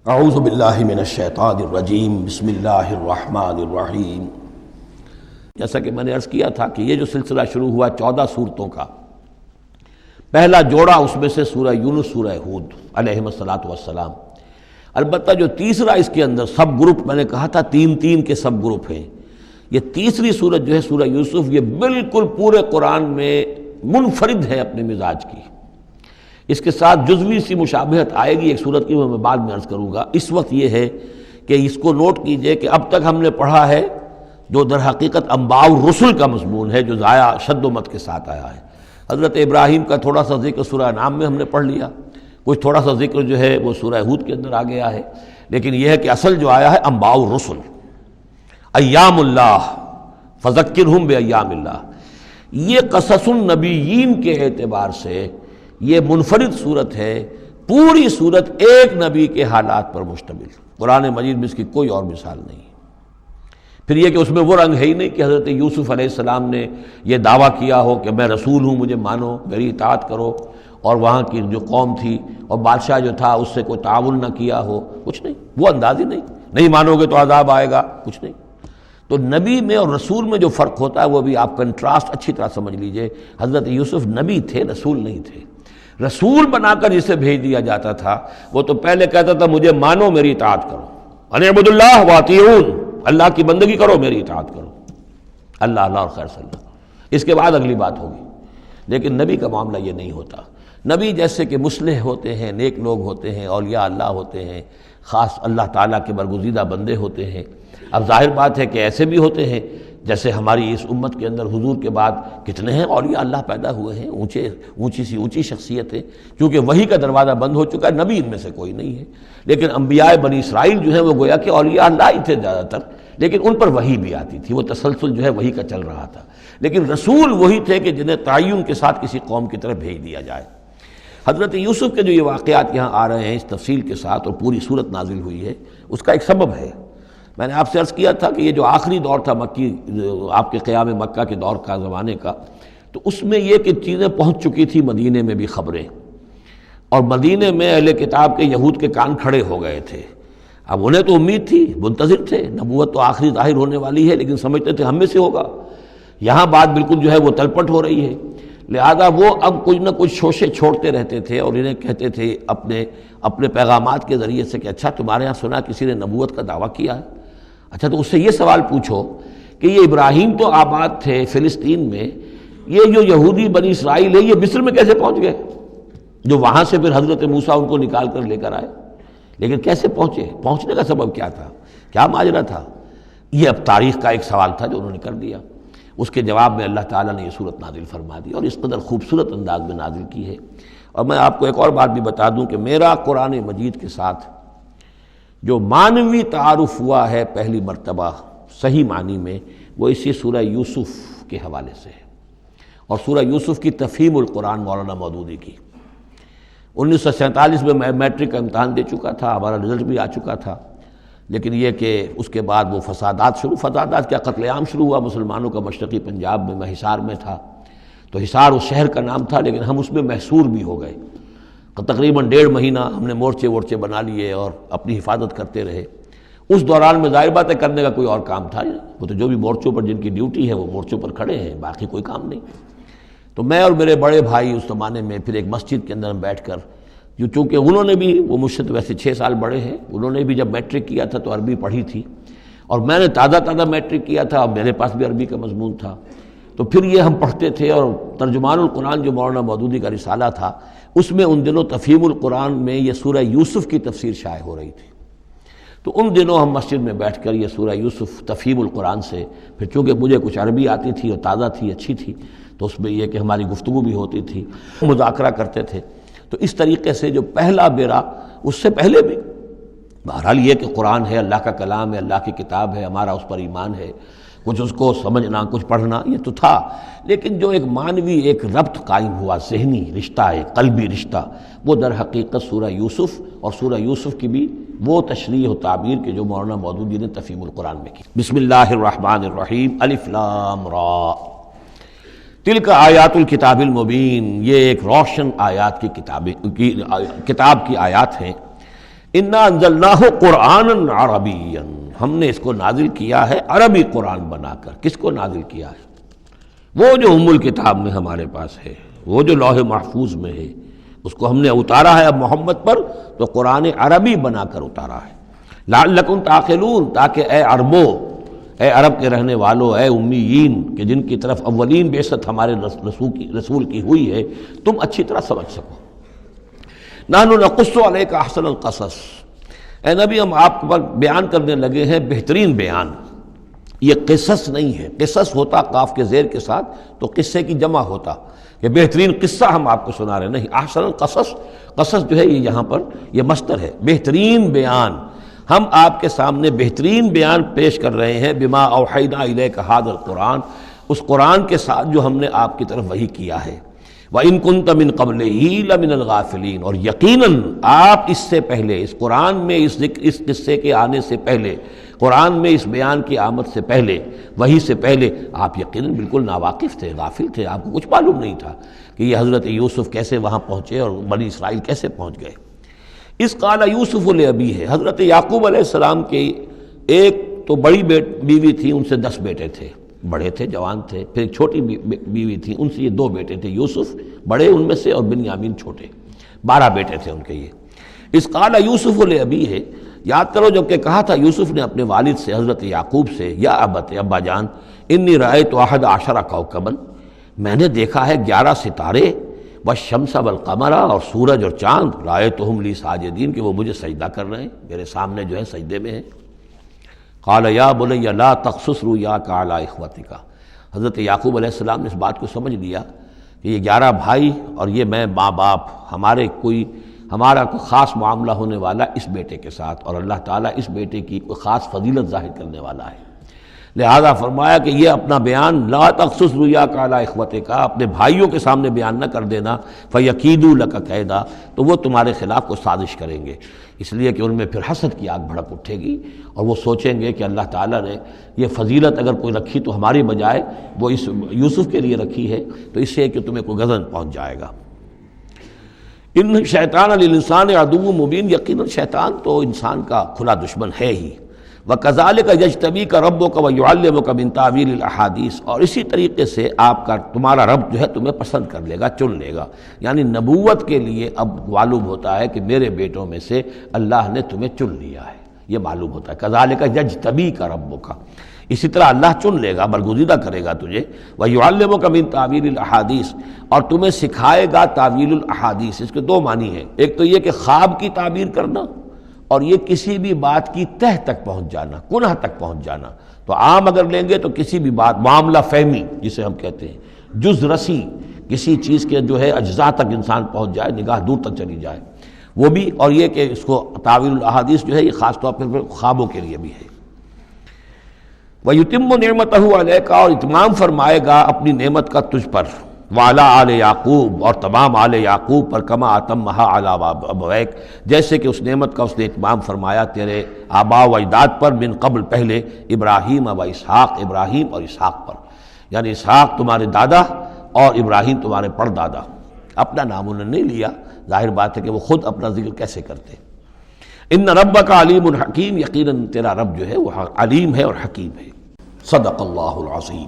اعوذ باللہ من الشیطان الرجیم بسم اللہ الرحمن الرحیم۔ جیسا کہ میں نے عرض کیا تھا کہ یہ جو سلسلہ شروع ہوا 14 سورتوں کا، پہلا جوڑا اس میں سے سورہ یونس، سورہ ہود علیہم الصلاۃ والسلام۔ البتہ جو تیسرا اس کے اندر سب گروپ، میں نے کہا تھا تین کے سب گروپ ہیں، یہ تیسری سورت جو ہے سورہ یوسف، یہ بالکل پورے قرآن میں منفرد ہے اپنے مزاج کی۔ اس کے ساتھ جزوی سی مشابہت آئے گی ایک صورت کی، وہ میں بعد میں عرض کروں گا۔ اس وقت یہ ہے کہ اس کو نوٹ کیجئے کہ اب تک ہم نے پڑھا ہے جو در حقیقت انباء الرسل کا مضمون ہے، جو ضائع شد و مت کے ساتھ آیا ہے۔ حضرت ابراہیم کا تھوڑا سا ذکر سورہ انعام میں ہم نے پڑھ لیا، کچھ تھوڑا سا ذکر جو ہے وہ سورہ ہود کے اندر آ گیا ہے، لیکن یہ ہے کہ اصل جو آیا ہے انباء الرسل، ایام اللہ فذکرہم بایام اللہ۔ یہ قصص النبیین کے اعتبار سے یہ منفرد صورت ہے، پوری صورت ایک نبی کے حالات پر مشتمل۔ قرآن مجید میں اس کی کوئی اور مثال نہیں۔ پھر یہ کہ اس میں وہ رنگ ہے ہی نہیں کہ حضرت یوسف علیہ السلام نے یہ دعویٰ کیا ہو کہ میں رسول ہوں، مجھے مانو، میری اطاعت کرو، اور وہاں کی جو قوم تھی اور بادشاہ جو تھا اس سے کوئی تعاون نہ کیا ہو، کچھ نہیں، وہ انداز ہی نہیں مانو گے تو عذاب آئے گا، کچھ نہیں۔ تو نبی میں اور رسول میں جو فرق ہوتا ہے وہ بھی آپ کنٹراسٹ اچھی طرح سمجھ لیجئے۔ حضرت یوسف نبی تھے، رسول نہیں تھے۔ رسول بنا کر جسے بھیج دیا جاتا تھا وہ تو پہلے کہتا تھا مجھے مانو، میری اطاعت کرو، ان اعبدوا اللہ واطیعون، اللہ کی بندگی کرو، میری اطاعت کرو، اللہ اللہ اور خیر صلی اللہ، اس کے بعد اگلی بات ہوگی۔ لیکن نبی کا معاملہ یہ نہیں ہوتا۔ نبی جیسے کہ مصلح ہوتے ہیں، نیک لوگ ہوتے ہیں، اولیاء اللہ ہوتے ہیں، خاص اللہ تعالیٰ کے برگزیدہ بندے ہوتے ہیں۔ اب ظاہر بات ہے کہ ایسے بھی ہوتے ہیں جیسے ہماری اس امت کے اندر حضور کے بعد کتنے ہیں اولیاء اللہ پیدا ہوئے ہیں، اونچی شخصیتیں، کیونکہ وحی کا دروازہ بند ہو چکا ہے، نبی ان میں سے کوئی نہیں ہے۔ لیکن انبیاء بنی اسرائیل جو ہیں وہ گویا کہ اولیاء اللہ ہی تھے زیادہ تر، لیکن ان پر وحی بھی آتی تھی، وہ تسلسل جو ہے وحی کا چل رہا تھا۔ لیکن رسول وہی تھے کہ جنہیں تعین کے ساتھ کسی قوم کی طرف بھیج دیا جائے۔ حضرت یوسف کے جو یہ واقعات یہاں آ رہے ہیں اس تفصیل کے ساتھ، اور پوری صورت نازل ہوئی ہے، اس کا ایک سبب ہے۔ میں نے آپ سے عرض کیا تھا کہ یہ جو آخری دور تھا مکی، آپ کے قیام مکہ کے دور کا، زمانے کا، تو اس میں یہ کہ چیزیں پہنچ چکی تھی مدینے میں بھی خبریں، اور مدینے میں اہل کتاب کے یہود کے کان کھڑے ہو گئے تھے۔ اب انہیں تو امید تھی، منتظر تھے، نبوت تو آخری ظاہر ہونے والی ہے، لیکن سمجھتے تھے ہم میں سے ہوگا۔ یہاں بات بالکل جو ہے وہ تلپٹ ہو رہی ہے، لہذا وہ اب کچھ نہ کچھ شوشے چھوڑتے رہتے تھے اور انہیں کہتے تھے اپنے پیغامات کے ذریعے سے کہ اچھا تمہارے ہاں سنا کسی نے نبوت کا دعویٰ کیا ہے، اچھا تو اس سے یہ سوال پوچھو کہ یہ ابراہیم تو آباد تھے فلسطین میں، یہ جو یہودی بنی اسرائیل ہے یہ مصر میں کیسے پہنچ گئے، جو وہاں سے پھر حضرت موسیٰ ان کو نکال کر لے کر آئے، لیکن کیسے پہنچے، پہنچنے کا سبب کیا تھا، کیا ماجرا تھا؟ یہ اب تاریخ کا ایک سوال تھا جو انہوں نے کر دیا۔ اس کے جواب میں اللہ تعالیٰ نے یہ صورت نازل فرما دی، اور اس قدر خوبصورت انداز میں نازل کی ہے۔ اور میں آپ کو ایک اور بات بھی بتا دوں کہ میرا قرآن مجید کے ساتھ جو معنوی تعارف ہوا ہے پہلی مرتبہ صحیح معنی میں، وہ اسی سورہ یوسف کے حوالے سے ہے، اور سورہ یوسف کی تفہیم القرآن مولانا مودودی کی۔ 1947 میں میں میٹرک کا امتحان دے چکا تھا، ہمارا رزلٹ بھی آ چکا تھا، لیکن یہ کہ اس کے بعد وہ فسادات کیا قتل عام شروع ہوا مسلمانوں کا مشرقی پنجاب میں۔ میں حصار میں تھا، تو حصار اس شہر کا نام تھا، لیکن ہم اس میں محصور بھی ہو گئے۔ تقریباً 1.5 مہینہ ہم نے مورچے بنا لیے اور اپنی حفاظت کرتے رہے۔ اس دوران میں ظاہر بات ہے کرنے کا کوئی اور کام تھا، وہ تو جو بھی مورچوں پر جن کی ڈیوٹی ہے وہ مورچوں پر کھڑے ہیں، باقی کوئی کام نہیں۔ تو میں اور میرے بڑے بھائی اس زمانے میں پھر ایک مسجد کے اندر بیٹھ کر، چونکہ انہوں نے بھی، وہ مجھ سے تو ویسے 6 سال بڑے ہیں، انہوں نے بھی جب میٹرک کیا تھا تو عربی پڑھی تھی، اور میں نے تازہ میٹرک کیا تھا اور میرے پاس بھی عربی کا مضمون تھا، تو پھر یہ ہم پڑھتے تھے۔ اور ترجمان القرآن جو مولانا مودودی کا رسالہ تھا، اس میں ان دنوں تفہیم القرآن میں یہ سورہ یوسف کی تفسیر شائع ہو رہی تھی، تو ان دنوں ہم مسجد میں بیٹھ کر یہ سورہ یوسف تفہیم القرآن سے، پھر چونکہ مجھے کچھ عربی آتی تھی اور تازہ تھی، اچھی تھی، تو اس میں یہ کہ ہماری گفتگو بھی ہوتی تھی، مذاکرہ کرتے تھے۔ تو اس طریقے سے جو پہلا بیرا، اس سے پہلے بھی بہرحال یہ کہ قرآن ہے، اللہ کا کلام ہے، اللہ کی کتاب ہے، ہمارا اس پر ایمان ہے، کچھ اس کو سمجھنا، کچھ پڑھنا، یہ تو تھا، لیکن جو ایک معنوی ایک ربط قائم ہوا، ذہنی رشتہ ہے، قلبی رشتہ، وہ در حقیقت سورہ یوسف اور سورہ یوسف کی بھی وہ تشریح و تعبیر کے جو مولانا مودودی نے تفہیم القرآن میں کی۔ بسم اللہ الرحمن الرحیم، الف لام را، تلک آیات الکتاب المبین، یہ ایک روشن آیات کی کتاب کی آیات ہیں۔ انا انزلناہ قرآنا عربیا، ہم نے اس کو نازل کیا ہے عربی قرآن بنا کر۔ کس کو نازل کیا ہے؟ وہ جو ام الکتاب میں ہمارے پاس ہے، وہ جو لوح محفوظ میں ہے، اس کو ہم نے اتارا ہے اب محمد پر، تو قرآن عربی بنا کر اتارا ہے۔ لعلکم تعقلون، تاکہ اے عربو، اے عرب کے رہنے والو، اے امیین کہ جن کی طرف اولین بعثت ہمارے رسول کی ہوئی ہے، تم اچھی طرح سمجھ سکو۔ نحن نقص علیک احسن القصص، اے نبی ہم آپ پر بیان کرنے لگے ہیں بہترین بیان۔ یہ قصص نہیں ہے، قصص ہوتا قاف کے زیر کے ساتھ تو قصے کی جمع ہوتا، کہ بہترین قصہ ہم آپ کو سنا رہے ہیں، نہیں، احسن القصص، قصص جو ہے یہ یہاں پر یہ مصدر ہے، بہترین بیان، ہم آپ کے سامنے بہترین بیان پیش کر رہے ہیں، بما اوحینا الیک ھذا القرآن، اس قرآن کے ساتھ جو ہم نے آپ کی طرف وحی کیا ہے۔ وَإِن كُنتَ مِن قَبْلِهِ لَمِنَ الْغَافِلِينَ، اور یقیناً آپ اس سے پہلے، اس قرآن میں اس قصے کے آنے سے پہلے، قرآن میں اس بیان کی آمد سے پہلے، وحی سے پہلے آپ یقیناً بالکل ناواقف تھے، غافل تھے، آپ کو کچھ معلوم نہیں تھا کہ یہ حضرت یوسف کیسے وہاں پہنچے اور بنی اسرائیل کیسے پہنچ گئے۔ اس قال یوسف لابیہ، حضرت یعقوب علیہ السلام کی ایک تو بڑی بیوی تھی، ان سے 10 بیٹے تھے، بڑے تھے، جوان تھے، پھر ایک چھوٹی بیوی تھی، ان سے یہ 2 بیٹے تھے، یوسف بڑے ان میں سے اور بنیامین چھوٹے، 12 بیٹے تھے ان کے یہ۔ اس قال یوسف لابیہ، یاد کرو جب کہ کہا تھا یوسف نے اپنے والد سے، حضرت یعقوب سے، یا ابت، ابا جان، انی رأیت 11 کوکبا، میں نے دیکھا ہے 11 ستارے، والشمس والقمر، اور سورج اور چاند، رأیتہم لی ساجدین، کہ وہ مجھے سجدہ کر رہے ہیں، میرے سامنے جو ہے سجدے میں ہیں۔ قال یا بنی لا تقصص رؤیاک علی اخوتک، حضرت یعقوب علیہ السلام نے اس بات کو سمجھ لیا کہ یہ 11 بھائی اور یہ میں ماں باپ، ہمارا کوئی خاص معاملہ ہونے والا اس بیٹے کے ساتھ، اور اللہ تعالیٰ اس بیٹے کی کوئی خاص فضیلت ظاہر کرنے والا ہے، لہذا فرمایا کہ یہ اپنا بیان لا تقصص رؤیاک علی اخوتک، اپنے بھائیوں کے سامنے بیان نہ کر دینا، فیکیدوا لک کیدا، تو وہ تمہارے خلاف کو سازش کریں گے، اس لیے کہ ان میں پھر حسد کی آگ بھڑک اٹھے گی، اور وہ سوچیں گے کہ اللہ تعالیٰ نے یہ فضیلت اگر کوئی رکھی تو ہماری بجائے وہ اس یوسف کے لیے رکھی ہے، تو اس سے کہ تمہیں کوئی غضب پہنچ جائے گا۔ ان شیطان للانسان عدو مبین، یقیناً شیطان تو انسان کا کھلا دشمن ہے ہی۔ وَكَذَلِكَ يَجْتَبِيكَ رَبُّكَ وَيُعَلِّمُكَ مِن تَأْوِيلِ الْأَحَادِيثِ، اور اسی طریقے سے تمہارا رب جو ہے تمہیں پسند کر لے گا، چن لے گا، یعنی نبوت کے لیے اب معلوم ہوتا ہے کہ میرے بیٹوں میں سے اللہ نے تمہیں چن لیا ہے، یہ معلوم ہوتا ہے۔ كَذَلِكَ يَجْتَبِيكَ رَبُّكَ، اسی طرح اللہ چن لے گا، برگزیدہ کرے گا تجھے۔ وَيُعَلِّمُكَ مِن تَأْوِيلِ الْأَحَادِيثِ، اور تمہیں سکھائے گا تعویل الاحادیث۔ اس کے 2 معنی ہیں، ایک تو یہ کہ خواب کی تعبیر کرنا، اور یہ کسی بھی بات کی تہ تک پہنچ جانا، کنہ تک پہنچ جانا۔ تو عام اگر لیں گے تو کسی بھی بات، معاملہ فہمی جسے ہم کہتے ہیں، جز رسی، کسی چیز کے جو ہے اجزاء تک انسان پہنچ جائے، نگاہ دور تک چلی جائے، وہ بھی، اور یہ کہ اس کو تعویل الاحادیث جو ہے یہ خاص طور پر خوابوں کے لیے بھی ہے۔ وَيُتِمُّ نِعْمَتَهُ عَلَيْكَ، اور اتمام فرمائے گا اپنی نعمت کا تجھ پر، وعلی آل یعقوب، اور تمام آل یعقوب پر، کما اتمھا علی ابویک، جیسے کہ اس نعمت کا اس نے اتمام فرمایا تیرے آباء و اجداد پر، من قبل پہلے، ابراہیم و اسحاق، ابراہیم اور اسحاق پر، یعنی اسحاق تمہارے دادا اور ابراہیم تمہارے پردادا۔ اپنا نام انہوں نے نہیں لیا، ظاہر بات ہے کہ وہ خود اپنا ذکر کیسے کرتے۔ ان ربک علیم حکیم، یقیناً تیرا رب جو ہے وہ علیم ہے اور حکیم ہے۔ صدق اللہ العظیم۔